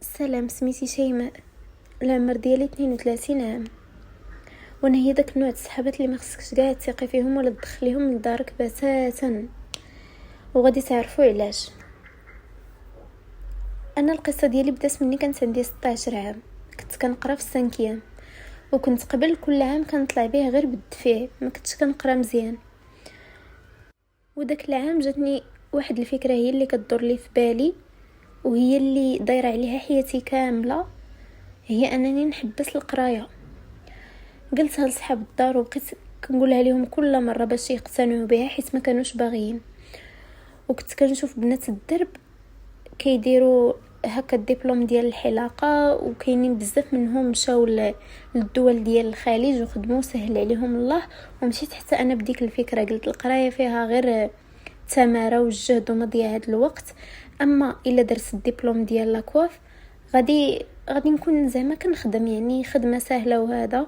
سلام، سميتي شيماء. العمر ديالي 32 عام، وانا هي داك النوع الصحابات اللي ما خصكش كاع تثقي فيهم ولا تدخليهم لدارك بتاتا، وغادي تعرفوا علاش. انا القصه ديالي بدات مني كانت عندي 16 عام. كنت كنقرا في السانكيام، وكنت قبل كل عام كنطلع به غير بالدفع، ما كنتش كنقرا مزيان. وداك العام جاتني واحد الفكره هي اللي كتدور لي في بالي، وهي اللي دايره عليها حياتي كامله، هي انني نحبس القرايه. قلتها لصحاب الدار وبقيت كنقولها لهم كل مره باش يقتنعوا بها، حيت ما كانوش باغيين. وكنت كنشوف بنات الدرب كيديروا هكا الدبلوم ديال الحلاقه، وكاينين بزاف منهم مشاو للدول ديال الخليج وخدموا سهل عليهم الله. ومشيت حتى انا بديك الفكره، قلت القرايه فيها غير تماره والجهد ومضيعه الوقت، اما الا درت الدبلوم ديال لاكواف غادي نكون زعما كنخدم، يعني خدمه سهله، وهذا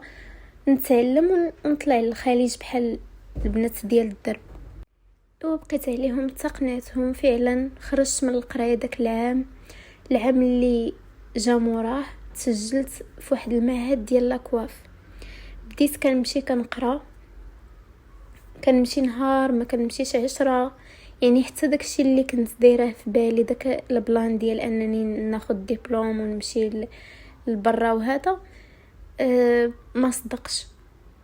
نتعلم ونطلع للخليج بحال البنات ديال الدرب. وبقيت عليهم تقنعتهم، فعلا خرجت من القرايه داك العام اللي جا موراه تسجلت في واحد المعهد ديال لاكواف. بديت كنمشي كنقرا، كنمشي نهار ما كنمشيش 10، يعني حتى داكشي اللي كنت دايره في بالي، داك البلان ديال انني ناخذ دبلوم ونمشي لبرا وهذا ما صدقش.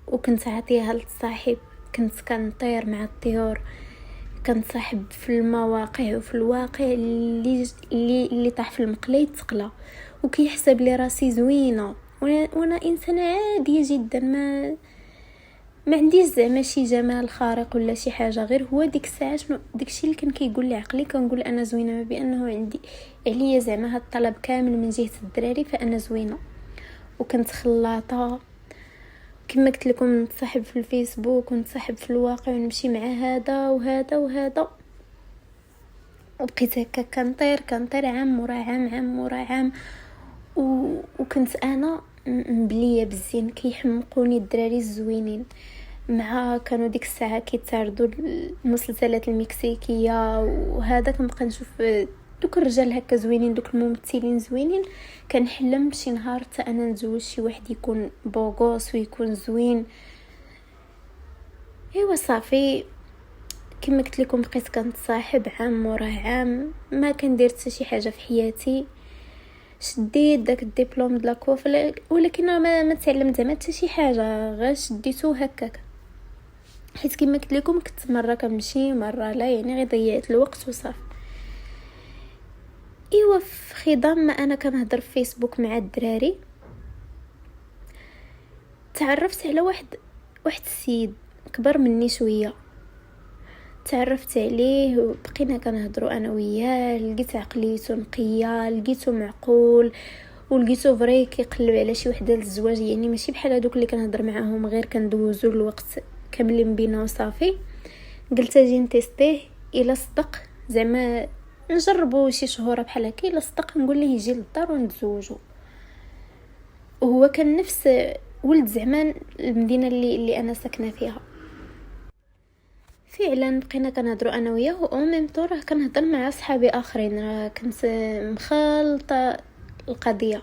وكنت عاطيها لصاحب، كنت كنطير مع الطيور، كنصاحب في المواقع وفي الواقع اللي طاح في المقله يتقلى، وكيحسب لي راسي زوينه. وانا انسانه عاديه جدا، ما عنديش زعما شي جمال خارق ولا شي حاجه، غير هو ديك الساعه شنو داكشي اللي كان كيقول لي عقلي، كنقول انا زوينه، بانه عندي عليا زعما هاد الطلب كامل من جهه الدراري، فانا زوينه. وكنت خلاطه كما قلت لكم، نتصاحب في الفيسبوك ونتصاحب في الواقع ونمشي مع هذا وهذا وهذا. وبقيت هكا كنطير عام مورا عام. وكنت انا مبليه بالزين، كيحمقوني الدراري الزوينين. مع كانوا ديك الساعه كيتعرضوا المسلسلات المكسيكيه، وهذا كنبقى نشوف دوك الرجال هكا زوينين، دوك الممثلين زوينين. كنحلم شي نهار حتى انا نتزوج شي واحد يكون بوغوس ويكون زوين. ايوا صافي، كما قلت لكم بقيت كنتصاحب عام وراه عام، ما كندير حتى شي حاجه في حياتي. شديت داك الدبلوم د لاكوف، ولكن ما تعلمت زعما حتى شي حاجه، غير شديتو هكاك، حيت كما قلت لكم كنت مره كنمشي مره لا، يعني غير ضيعت الوقت وصافي. ايوا في خضم ما انا كنهضر في فيسبوك مع الدراري، تعرفت على واحد السيد كبر مني شويه. تعرفت عليه وبقينا كنهضروا انا وياه، لقيت عقليته نقيه، لقيته معقول، ولقيته فري كيقلب على شي وحده للزواج، يعني ماشي بحال هذوك اللي كنهضر معاهم غير كندوزوا الوقت كاملين بينا وصافي. قلت اجي نتيستيه، الا صدق زعما نجربوا شي شهور بحال هكا، الا صدق نقول ليه يجي للدار ونتزوجوا. وهو كان نفس ولد زعما المدينه اللي انا ساكنه فيها. فعلا بقينا كنهضروا انا وياه، او ميم طو راه كنهضر مع صحابي اخرين، راه كنت مخالطه القضيه.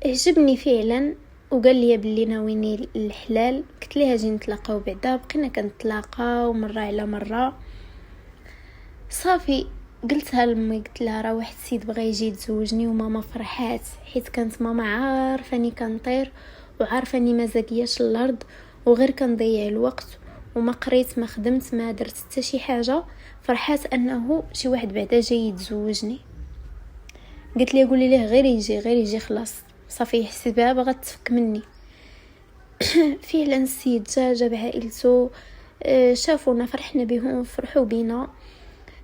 عجبني فعلا، وقال لي بلي ناويني الحلال. قلت ليه اجي نتلاقاو بعدا، بقينا كنتلاقاو مره على مره. صافي قلتها لامي، قلت لها راه واحد السيد بغى يجي يتزوجني، وماما فرحات حيت كانت ماما عارفاني كنطير، وعارفاني ما زاكياش الارض، وغير كنضيع الوقت، وما قريت ما خدمت ما درت حتى شي حاجه. فرحات انه شي واحد بعدا جاي يتزوجني. قلت لي قولي ليه غير يجي خلاص، صافي حسبها باغا تفك مني. فعلا السيد جاب عائلته، شافونا، فرحنا بهم، فرحوا بينا،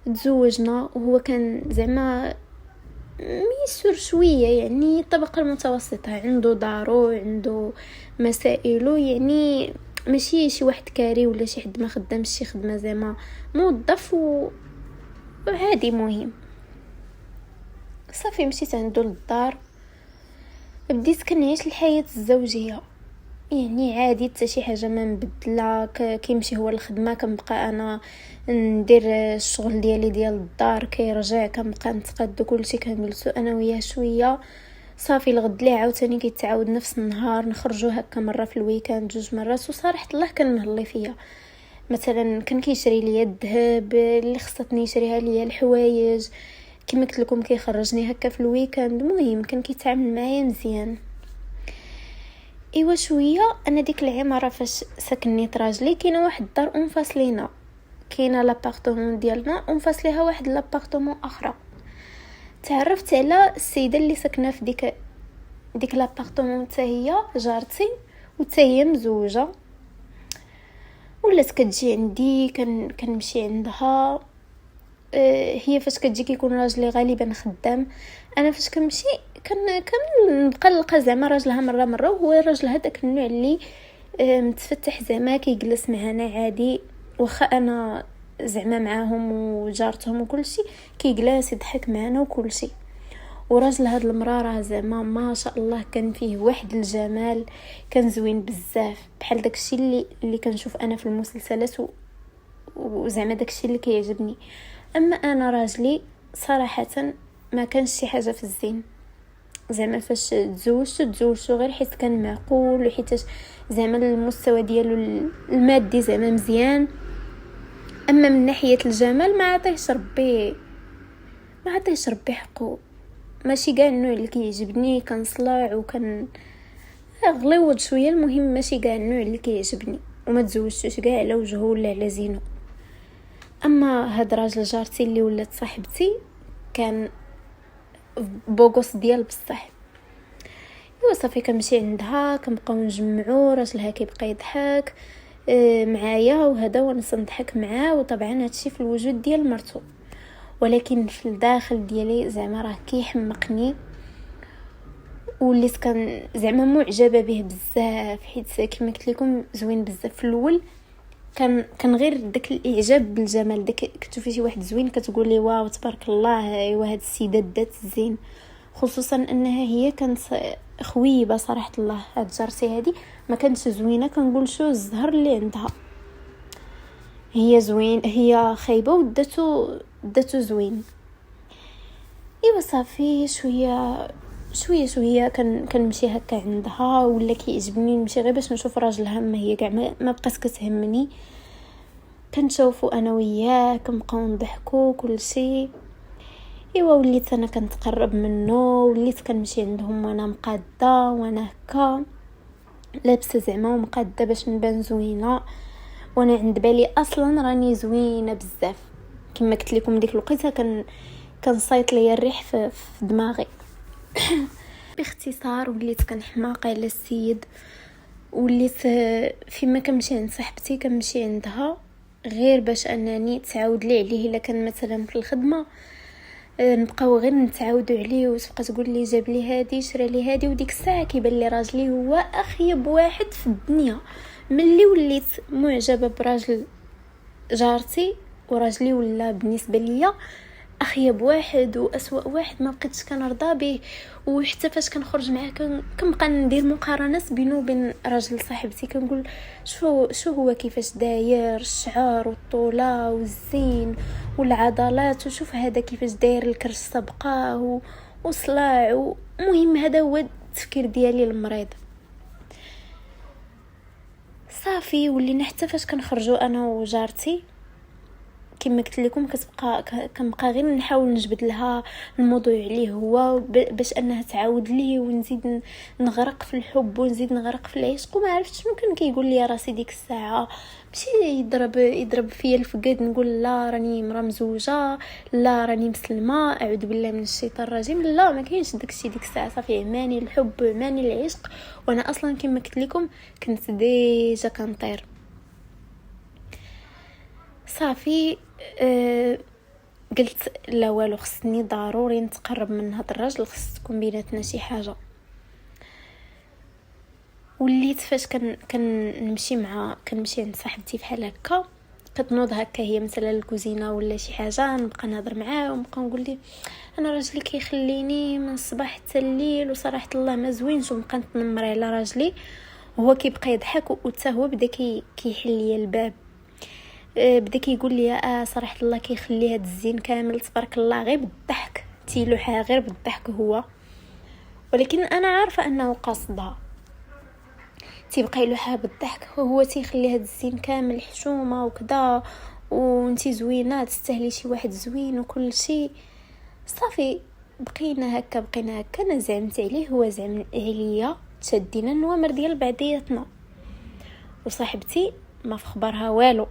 تزوجنا. وهو كان زعما ميسور شويه، يعني الطبقه المتوسطه، عنده دارو، عنده مسائله، يعني ماشي شي واحد كاري ولا شي حد ما خدامش شي خدمه، زعما موظف وعادي. مهم صافي مشيت عنده للدار، بديت كنعيش الحياه الزوجيه. يعني عادي حتى شي حاجه ما مبدله. كيمشي هو الخدمه، كنبقى انا ندير الشغل ديالي ديال الدار، كيرجع كنبقى نتقاد كلشي، كنجلسو انا وياه شويه صافي. الغد ليه عاوتاني كيتعاود نفس النهار، نخرجوا هكا مره في الويكاند 2 مرات. وصراحه الله كان مهلي فيا، مثلا كان كيشري ليا الذهب اللي خصتني يشريها ليا، الحوايج كما قلت لكم كيخرجني هكا في الويكاند. المهم كان كيتعامل معايا مزيان. ايوا شويه انا ديك العماره فاش سكنيت راجلي كاينه واحد الدار منفصلينه، كاينه لابارتمون ديالنا ومفصليها واحد لابارتمون اخرى. تعرفت على السيده اللي ساكنه في ديك لابارتمون، حتى هي جارتي وحتى هي مزوجه، ولات كتجي عندي كنمشي عندها. هي فاش كتجي كيكون راجلي غالبا خدام، انا فاش كنمشي كنبقى نلقى زعما راجلها مره وهو راجل هذاك النوع اللي متفتح، زعما كيجلس معنا عادي، واخا انا زعما معاهم وجارتهم وكل شيء كيجلس يضحك معنا وكل شيء. وراجل هاد المراه راه زعما ما شاء الله كان فيه واحد الجمال، كان زوين بزاف، بحال داكشي اللي كنشوف انا في المسلسلات وزعما داكشي اللي كيعجبني. اما انا راجلي صراحه ما كانش شي حاجه في الزين، زعما فاش تزوجت غير حيت كان معقول، وحيت زعما المستوى ديالو المادي زعما مزيان. اما من ناحيه الجمال ما عطيهش ربي حقه، ماشي كاع النوع اللي كيعجبني، كنصلع وكان غليظ شويه. المهم ماشي كاع النوع اللي كيعجبني، وما تزوجتش كاع على وجهه ولا على زينه. اما هاد راجل جارتي اللي ولات صاحبتي كان بوغوس ديال بصح. ايوا صافي كنمشي عندها، كنبقاو نجمعوا، راجلها كيبقى يضحك معايا وهذا، وانا نضحك معاه. وطبعا هادشي في الوجود ديال مرتو، ولكن في الداخل ديالي زعما راه كيحمقني، وليت كان زعما معجبه به بزاف، حيت كما قلت لكم زوين بزاف. في الاول كان غير داك الاعجاب بالجمال، داك كتشوفي شي واحد زوين كتقول لي واو تبارك الله، ايوا هاد السيده دات زين. خصوصا انها هي كانت خويبه صراحه الله. هاد جارتي هادي ما كانتش زوينه، كنقول شو الزهر اللي عندها، هي زوين، هي خايبه وداتو زوين. ايوا صافي شويه كنمشي هكا عندها، ولا كيعجبني نمشي غير باش نشوف راجلها، ما هي كاع ما بقات كتهمني. كنشوفوا انا وياه كنبقاو نضحكوا كل شيء. ايوا وليت انا كنتقرب منه، وليت كنمشي عندهم وانا مقاده، وانا هكا لابسه زعما ومقاده باش نبان زوينه، وانا عند بالي اصلا راني زوينه بزاف. كما قلت لكم ديك الوقيته كان ليا الريح في دماغي. باختصار وليت كنحماقه على السيد، وليت فيما كنمشي عند صاحبتي كنمشي عندها غير باش انني تعاود لي عليه. الا كان مثلا في الخدمه نبقاو غير نتعاودوا عليه، وتبقى تقول لي جاب لي هادي، شرى لي هادي، وديك الساعه كيبان لي راجلي هو اخيب واحد في الدنيا. ملي وليت معجبه براجل جارتي، وراجلي ولا بالنسبه ليا اخيب واحد واسوا واحد، ما بقيتش كنرضى به. وحتى فاش كنخرج معاه كنبقى ندير مقارنات بينه وبين راجل صاحبتي، كنقول شو هو كيفاش داير، الشعر والطوله والزين والعضلات، وشوف هذا كيفاش داير الكرش سبقاه وصلاع. المهم هذا هو التفكير ديالي المريض. صافي ولينا حتى فاش كنخرجوا انا وجارتي كما قلت لكم كنبقى غير نحاول نجبد لها الموضوع عليه هو، باش انها تعاود لي، ونزيد نغرق في الحب ونزيد نغرق في العشق. وما عرفتش شنو كان كيقول لي راسي ديك الساعه، ماشي يضرب فيا الفقاد، نقول لا راني مرا مزوجه، لا راني مسلمه، اعوذ بالله من الشيطان الرجيم. لا ما كاينش داكشي ديك الساعه، صافي عماني الحب عماني العشق. وانا اصلا كما قلت لكم كنت ديجا كنطير. صافي قلت لا والو، خصني ضروري نتقرب من هذا الراجل، خص تكون بيناتنا شي حاجه. وليت فاش كنمشي عند صاحبتي بحال هكا، كتنوض هكا هي مثلا الكوزينه ولا شي حاجه، نبقى نهضر معاه ونبقى نقول لي انا راجلي كيخليني من الصباح حتى الليل، وصراحه الله ما زوينش، ونبقى نتنمر على راجلي. هو كيبقى يضحك وتا هو بدا كيحل ليا الباب. بدا كيقول لي صراحه الله كيخلي هاد الزين كامل تبارك الله غير بالضحك، تيلوحها غير بالضحك هو، ولكن انا عارفه انه قصدها. تيبقى يلوحها بالضحك وهو تيخلي هاد الزين كامل حشومه وكذا، وانتي زوينه تستاهلي شي واحد زوين وكل شيء. صافي بقينا هكا انا زعمت عليه هو زعم عليا، تشدينا النوامر ديال بعضياتنا، وصاحبتي ما في خبرها والو.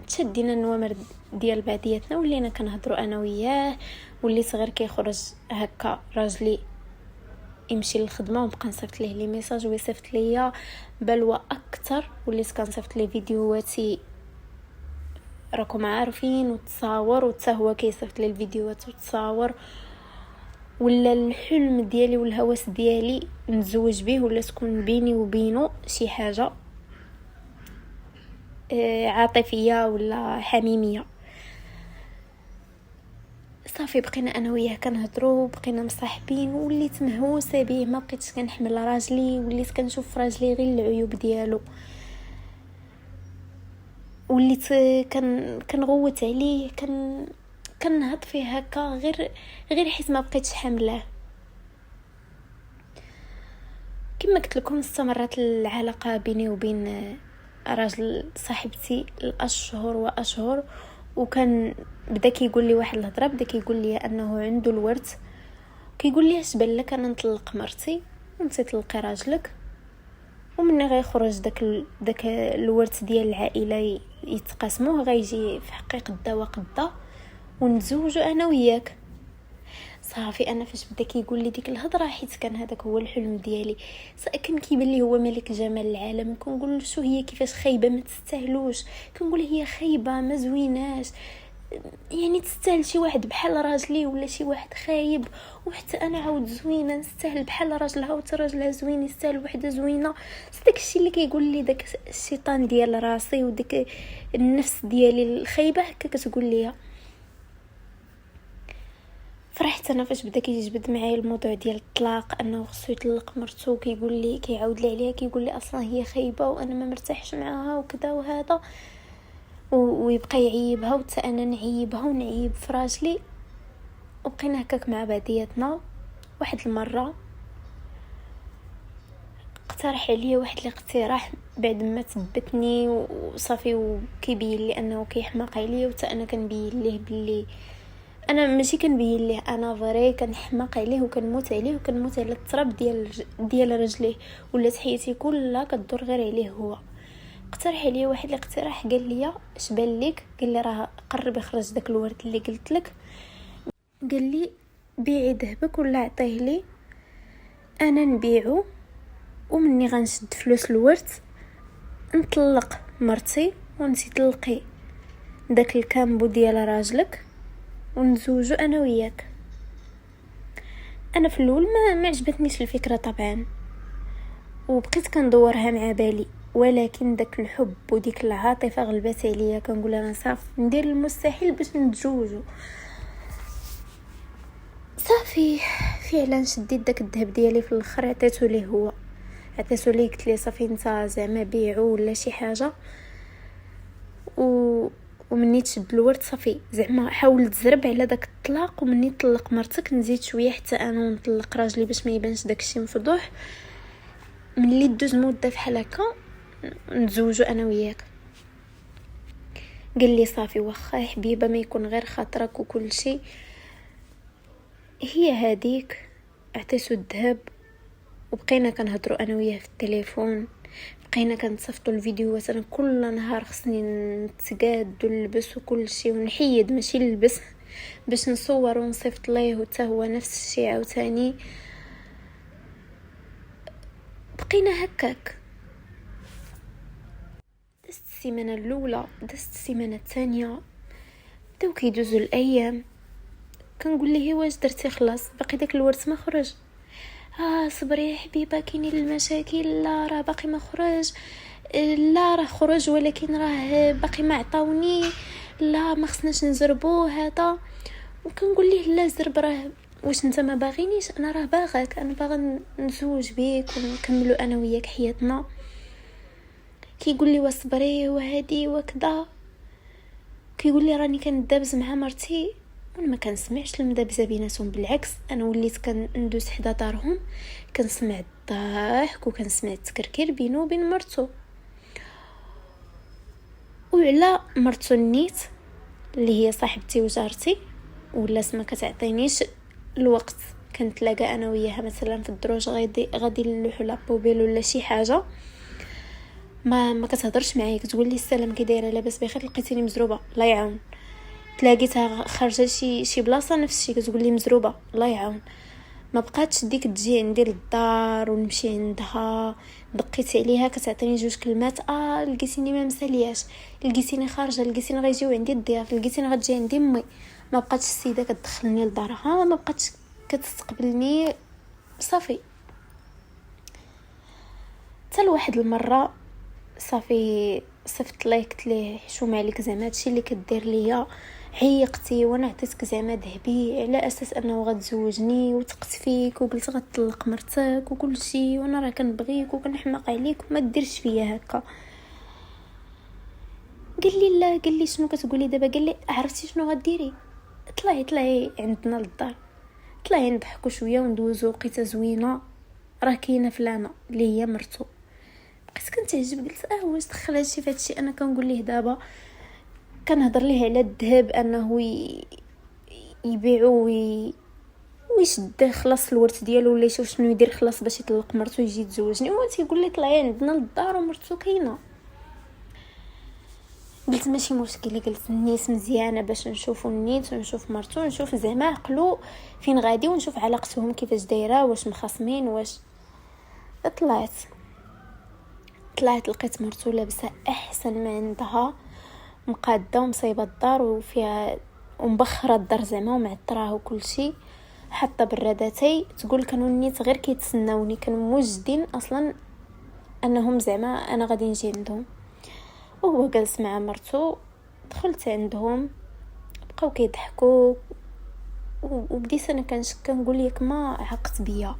تشدينا النوامر ديال بعضياتنا ولينا كنهضروا انا وياه، واللي صغير كيخرج هكا راجلي يمشي للخدمه ونبقى نصيفط ليه لي ميساج ويصيفط ليا بلوى اكثر، وليت كنصيفط ليه فيديوهاتي راكم عارفين وتصاور، وتا هو كيصيفط لي الفيديوهات وتصاور. ولا الحلم ديالي والهوس ديالي نتزوج به ولا تكون بيني وبينه شي حاجه عاطفيه ولا حميميه. صافي بقينا انا وياه كنهضروا، بقينا مصاحبين، وليت مهووسه به، ما بقيتش كنحمل راجلي، وليت كنشوف راجلي غير العيوب ديالو، وليت كنغوت عليه، كنهض فيه هكا غير حيت ما بقيتش حامله. كما قلت لكم استمرت العلاقه بيني وبين راجل صاحبتي الاشهر واشهر، وكان بدا كيقول لي واحد الهضره، بدا كيقول لي انه عنده الورث، كيقول لي اش بان لك انا نطلق مرتي وانت تطلقي راجلك، ومني غيخرج داك الورث ديال العائله يتقاسموه، غيجي في حقي قدا وقدا ونتزوجوا انا وياك. صافي انا فاش بدا كيقول لي ديك الهضره، حيت كان هذاك هو الحلم ديالي، كان كيبان لي هو ملك جمال العالم. كنقول له شو هي كيفاش خايبه ما تستاهلوش، كنقول هي خايبه ما زويناش، يعني تستاهل شي واحد بحال راجلي ولا شي واحد خايب، وحتى انا عاود زوينه نستاهل بحال راجلها، وتا راجلها زوين يستاهل وحده زوينه. داك الشيء اللي كيقول لي داك الشيطان ديال راسي وديك النفس ديالي الخايبه هكا كتقول لي. فرحت انا فاش بدا كيجبد معايا الموضوع ديال الطلاق، انه خصو يطلق مرتو، كيقول لي كيعاود لي عليها، كيقول لي اصلا هي خايبه وانا ما مرتاحش معاها وكذا وهذا، ويبقى يعيبها وتا انا نعيبها ونعيب في راجلي. وبقينا هكاك مع بعضياتنا. واحد المره اقترح عليا واحد الاقتراح بعد ما ثبتني وصافي، وكيبين لي انه كيحماق عليا، وتا انا كنبين ليه باللي انا ماشي كنبين ليه، انا فري كنحماق عليه وكنموت عليه وكنموت على التراب ديال رجليه، ولات حياتي كلها كدور غير عليه هو. اقترح عليا واحد الاقتراح، قال لي اش بان لك؟ قال لي راه قرب يخرج داك الورد اللي قلت لك، قال لي بيعي ذهبك ولا عطيه لي انا نبيعو، ومني غنشد فلوس الورد نطلق مرتي وانتي طلقي داك الكامبو ديال راجلك ونزوجو انا وياك. انا في الاول ما عجبتنيش الفكره طبعا، وبقيت كندورها مع بالي، ولكن داك الحب وديك العاطفه غلبت عليا. كنقول انا صافي ندير المستحيل باش نتزوجوا. صافي فعلا شديت داك الذهب ديالي في الاخر، عطيته ليه هو، عطيته ليه، قلت ليه صافي انت زعما بيعو ولا شي حاجه، ومني تشد الورد صافي زعما حاول تزرب على داك الطلاق، ومني طلق مرتك نزيد شويه حتى انا نطلق راجلي باش ما يبانش داكشي مفضوح. ملي دوز مده فحال هكا نتزوجوا انا وياك. قال لي صافي واخا يا حبيبه ما يكون غير خاطرك وكل شيء. هي هذيك عطيته الذهب، وبقينا كنهضروا انا وياه في التليفون، بقينا كنتصيفطوا الفيديوهات. انا كل نهار خصني نتقاد ونلبس وكل شيء ونحيد، ماشي نلبس، باش نصور ونصيفط ليه وتا هو نفس الشيء عاوتاني. بقينا هكاك، دازت السيمانه الاولى، دازت السيمانه الثانيه، بداو كيدوزوا الايام. كنقول ليه واش درتي؟ خلاص باقي داك الورث ما خرج. صبري يا حبيبه كاينين المشاكل، لا راه باقي ما خرج، لا راه خرج ولكن راه باقي ما عطاوني، لا ما خصناش نزربوه هذا. وكنقول ليه لا زرب، راه واش انت ما باغينيش؟ انا راه باغاك، انا باغا نزوج بيك ونكملوا انا وياك حياتنا. كيقول لي واصبري وهادي وكذا، كيقول لي راني كندابز مع مرتي، وانا ما كنسمعش المدابزه بيناتهم. بالعكس انا وليت كندوز حدا دارهم كنسمع الضحك وكنسمع التكركير بينه وبين مرتو. وعلى مرتو النيت اللي هي صاحبتي وجارتي ولا ما كتعطينيش الوقت كنتلاقى انا وياها مثلا في الدروج غادي نلوحوا لابوبيل ولا شي حاجه، ما كتهضرش معايا، كتقول لي السلام كي دايره لاباس بخير، لقيتيني مزروبه الله يعاون. تلاقيتها خارجه شي بلاصه نفس الشيء كتقول لي مزروبه الله يعاون. ما بقاتش ديك تجي عندي للدار ونمشي عندها. دقيت عليها كتعطيني جوج كلمات، لقيتيني ما مسالياش، لقيتيني خارجه، لقيتيني غيجيو عندي الضياف، لقيتيني غتجي عندي امي. ما بقاتش السيده كتدخلني لدارها، ما بقاتش كتستقبلني صافي. حتى لواحد المره صافي صفت ليه قلت ليه حشومه عليك زعما هادشي اللي كدير ليا، عيقتي وانا عطيتك زعما ذهبي على اساس انه غتزوجني، وثقت فيك وقلت غتطلق مرتك وكل شيء، وانا راه كنبغيك وكنحماق عليك وما ديرش فيا هكا. قال لي لا، قال لي شنو كتقولي دابا؟ قال لي عرفتي شنو غديري؟ طلعي عندنا للدار، طلعي نضحكوا شويه وندوزو وقيته زوينه، راه كاينه فلانه اللي هي مرتو. بقيت كنتعجب، قلت واش دخل هادشي فهادشي؟ انا كنقول ليه دابا كنهضر ليه على الذهب انه يبيعو ويشد خلاص الورث ديالو ولا يشوف شنو يدير خلاص باش يطلق مرتو يجي يتزوجني، هو تيقول لي طلعي عندنا للدار ومرتو كاينه. قلت ماشي مشكل، قلت النيت مزيانه باش نشوفوا النيت ونشوف مرتو ونشوف زعما عقلو فين غادي ونشوف علاقتهم كيفاش دايره، واش مخاصمين واش. طلعت لقيت مرتو لابسه احسن ما عندها، مقاده ومصيبه الدار وفيها ومبخره الدار زعما ومعطراه وكل شيء، حتى برادتي تقول كانوا النيت غير كيتسناوني، كانوا موجدين اصلا انهم زعما انا غادي نجي عندهم. وهو جالس مع مرتو، دخلت عندهم بقاو كيضحكوا وبديت انا كنقول لك ما عقت بيا،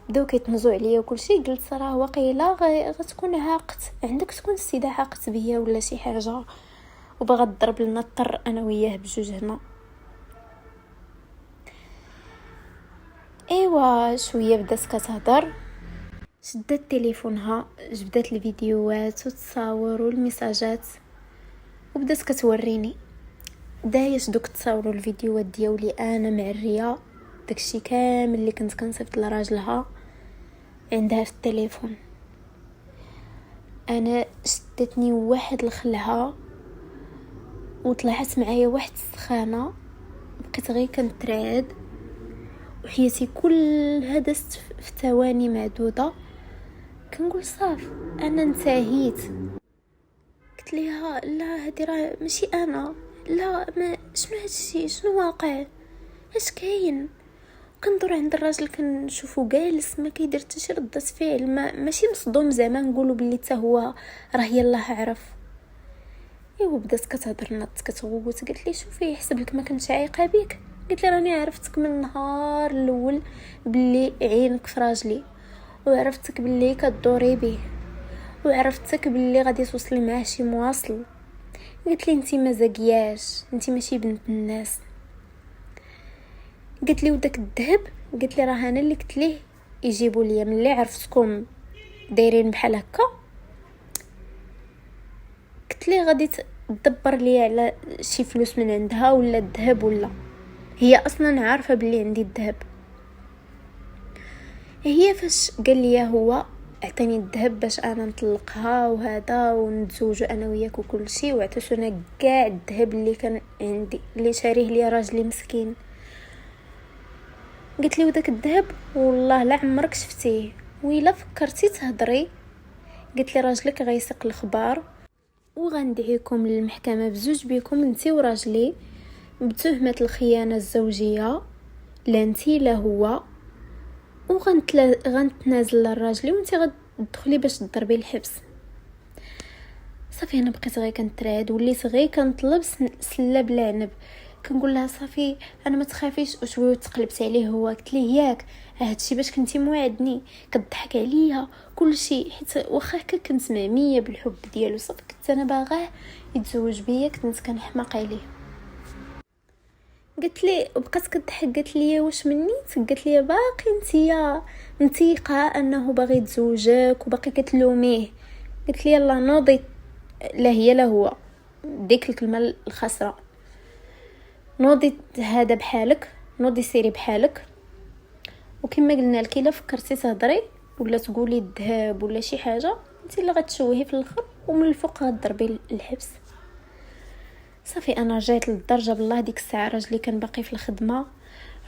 بداو كيتنزوا عليا وكل شيء. قلت صراحه واقيلا غتكون عاقت عندك، تكون السيده عاقت بيا ولا شي حاجه وبغا تضرب لنا الطر انا وياه بجوج هنا. ايوا شويه بدات كتهضر، شدت تليفونها جبدت الفيديوهات والتصاور والميساجات وبدات كتوريني دايش دوك التصاور والفيديوهات ديالي انا معريه داكشي كامل اللي كنت كنصيفط لراجلها عندها في التليفون. انا شدتني واحد الخلعه وطلعت معايا واحد السخانه، بقيت غير كنترعد وحياتي كلها دازت في ثواني معدوده. كنقول صاف انا انتهيت. قلت ليها لا هادي راه ماشي انا، لا ما شنو هادشي، شنو واقع، اش كاين؟ كندور عند الراجل كنشوفو جالس ما كيدير حتى شي رده فعل، ماشي مصدوم زعما نقولوا بلي حتى هو راه يلاه عرف. ايوا بدات كتهضر نط كتغوت، قالت لي شوفي يحسب لك ما كنتش عايقه بك. قلت لي راني عرفتك من النهار الاول بلي عينك في راجلي، وعرفتك بلي كدوري به، وعرفتك بلي غادي توصلي معاه شي مواصل. قلت لي انتي ما زاكياش، انتي ماشي بنت الناس. قلت لي وداك الذهب، قلت لي راه انا اللي قلت ليه يجيبوا لي ملي عرفتكم دايرين بحال هكا، قلت لي غادي تدبر لي على شي فلوس من عندها ولا الذهب، ولا هي اصلا عارفه بلي عندي الذهب. هي فاش قال لي هو اعطيني الذهب باش انا نطلقها وهذا ونتزوجوا انا وياك وكل شيء، وعطيتونا كاع الذهب اللي كان عندي اللي شاريه لي راجلي مسكين. قلت لي وداك الذهب والله لا عمرك شفتيه، وإلا فكرتي تهضري. قلت لي راجلك غيسق الخبار وغندعيكم للمحكمه بزوج بكم انتي وراجلي بتهمه الخيانه الزوجيه، لا انتي لا هو، وغنتنازل للراجلي وانتي غتدخلي باش تضربي الحبس. صافي انا بقيت غير كنترعد، وليت غير كنطلب سله بلا عنب. كنقول لها صافي انا ما تخافيش. وشويه تقلبت عليه هو، قلت ليه ياك هادشي باش كنتي موعدني، كتضحك عليا كلشي، حيت واخا كنت معميه بالحب ديالو، صافي كنت انا باغاه يتزوج بيا، كنت كنحماق عليه. قلت لي وبقات كتضحك، قالت لي واش منيت؟ قالت لي باقي نتيا متيقه انه باغي يتزوجك وباقي كتلوميه؟ قلت لي يلا نوضي، لا هي لا هو، ديك الكلمه الخاسره، نوضي هذا بحالك، نوضي سيري بحالك. وكما قلنا لك الا فكرتي تهضري ولا تقولي الذهاب ولا شي حاجه، انت اللي غتشوهي في الاخر، ومن الفوق غتضربي الحبس. صافي انا رجعت للدرجه بالله ديك الساعه راجلي كان باقي في الخدمه،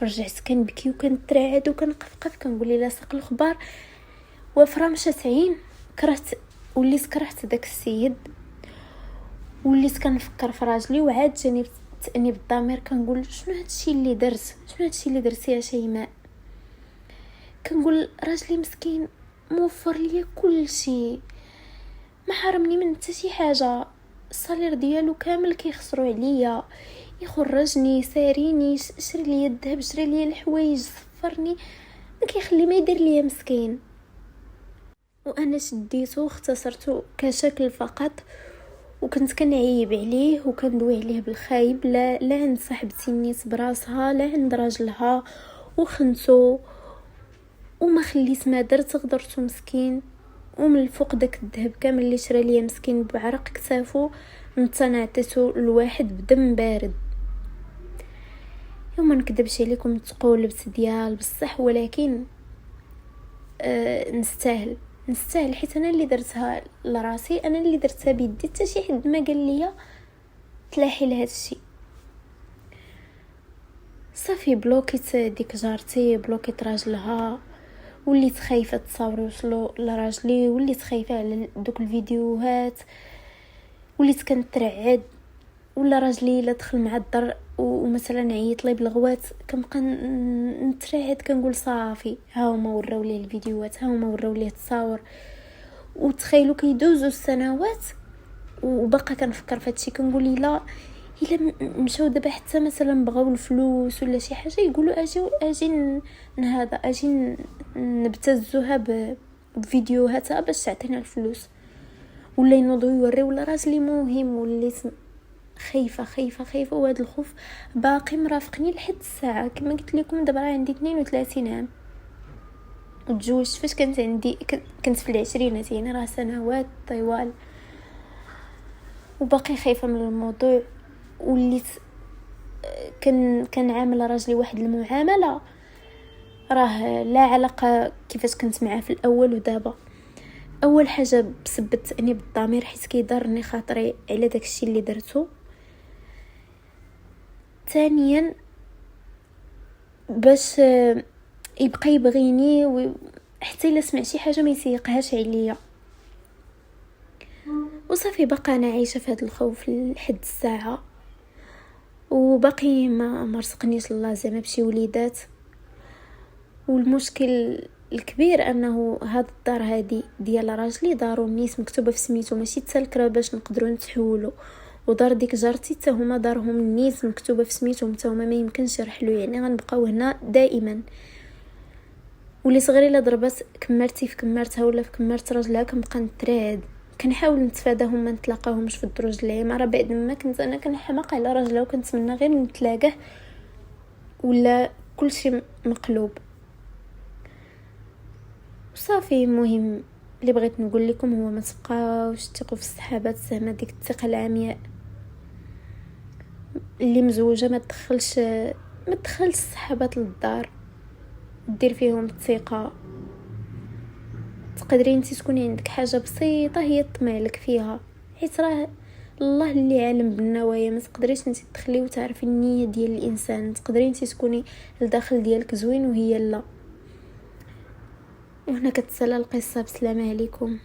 رجعت كنبكي وكنترعد وكنقفقف، كنقول لي لاصق الخبار وفرا مشات عين. وليت كرهت داك السيد، وليت كنفكر في راجلي، وعاد جاني تاني بالضمير كنقول شنو هادشي اللي درت، شنو هادشي اللي درتي يا شيماء؟ كنقول راجلي مسكين موفر ليا كل شيء، ما حرمني من حتى شي حاجه، الصالير ديالو كامل كيخسروا عليا، يخرجني ساريني، شري ليا الذهب، شري ليا الحوايج، صفرني، ما كيخلي ما يدير ليا مسكين. وانا شديته واختصرته كشكل فقط، وكنت كنعيب عليه وكندوي عليه بالخايب، لا عند صاحبتي نيت براسها، لا عند راجلها، وخنتو وما خليت ما درت، غدرته مسكين. ومن الفوق داك الذهب كامل اللي شرى ليا مسكين بعرق كتافو، نتا نعطيته الواحد بدم بارد. يوم ما نكذبش عليكم تقولبت ديال بصح، ولكن نستاهل حيت انا اللي درتها لراسي، انا اللي درتها بيدي، حتى شي حد ما قال لي تلاحي لهذا الشيء. صافي بلوكيت ديك جارتي، بلوكيت راجلها، وليت خايفه تصاور وصلوا لراجلي، وليت خايفه على دوك الفيديوهات، وليت كنترعد. ولا راجلي الا دخل مع الدار ومثلا عيط لي بالغوات، كنبقى نترعد، كنقول صافي ها هما وراو ليه الفيديوهات، ها هما وراو ليه التصاور. وتخيلوا كيدوزوا السنوات وبقى كنفكر في هادشي، كنقول الا مشاو دابا حتى مثلا بغاو الفلوس ولا شي حاجه، يقولوا اجي نبتزوها بفيديوهاتها باش تعطينا الفلوس، ولا ينوضوا يوريو ولا راجلي مهم. وليت خايفه، وهذا الخوف باقي مرافقني لحد الساعه. كما قلت لكم دابا عندي 32 عام وتزوجت فاش كنت في العشرينات، يعني راه سنوات طوال، وباقي خايفه من الموضوع. وليت كان عامل راجلي واحد المعامله راه لا علاقه كيفاش كنت معاه في الاول ودابا. اول حاجه بسبت اني بالضمير، حيت كيضرني خاطري على داكشي اللي درته. ثانيا باش يبقى يبغيني، حتى الا سمع شي حاجه ما يسيقهاش عليا. وصافي بقى انا عايشه في هذا الخوف لحد الساعه، وباقي ما رزقنيش الله زعما بشي وليدات. والمشكل الكبير انه هاد الدار هادي ديال راجلي دارو النيس مكتوبه في سميتو، ماشي تسالكرا باش نقدروا نتحولوا. ودار ديك جارتي حتى هما دارهم النيس مكتوبه في سميتهم، حتى هما ما يمكنش يرحلوا، يعني غنبقاو هنا دائما. ولي صغيره لا ضربات كمرتي في كمرتها ولا في كمرت راجلها، كنبقى نترعد، كنحاول نتفاداهم، ما نتلاقاهمش في الدروج العماره. بعد ما كنت انا كنحماق على راجلها، وكنتمنى غير نتلاقاه ولا كل شيء مقلوب. وصافي المهم اللي بغيت نقول لكم هو ما تبقاوش تثقوا في الصحابات، زعما ديك الثقه العمياء. اللي مزوجه ما تدخلش الصحابات للدار، دير فيهم الثقه. تقدري انت تكوني عندك حاجه بسيطه هي تطمع لك فيها، حيت راه الله اللي عالم بالنوايا، ما تقدريش انت تدخلي وتعرفي النيه ديال الانسان. تقدري انت تكوني الداخل ديالك زوين وهي لا. وهنا كتسالى القصه. بسلامه عليكم.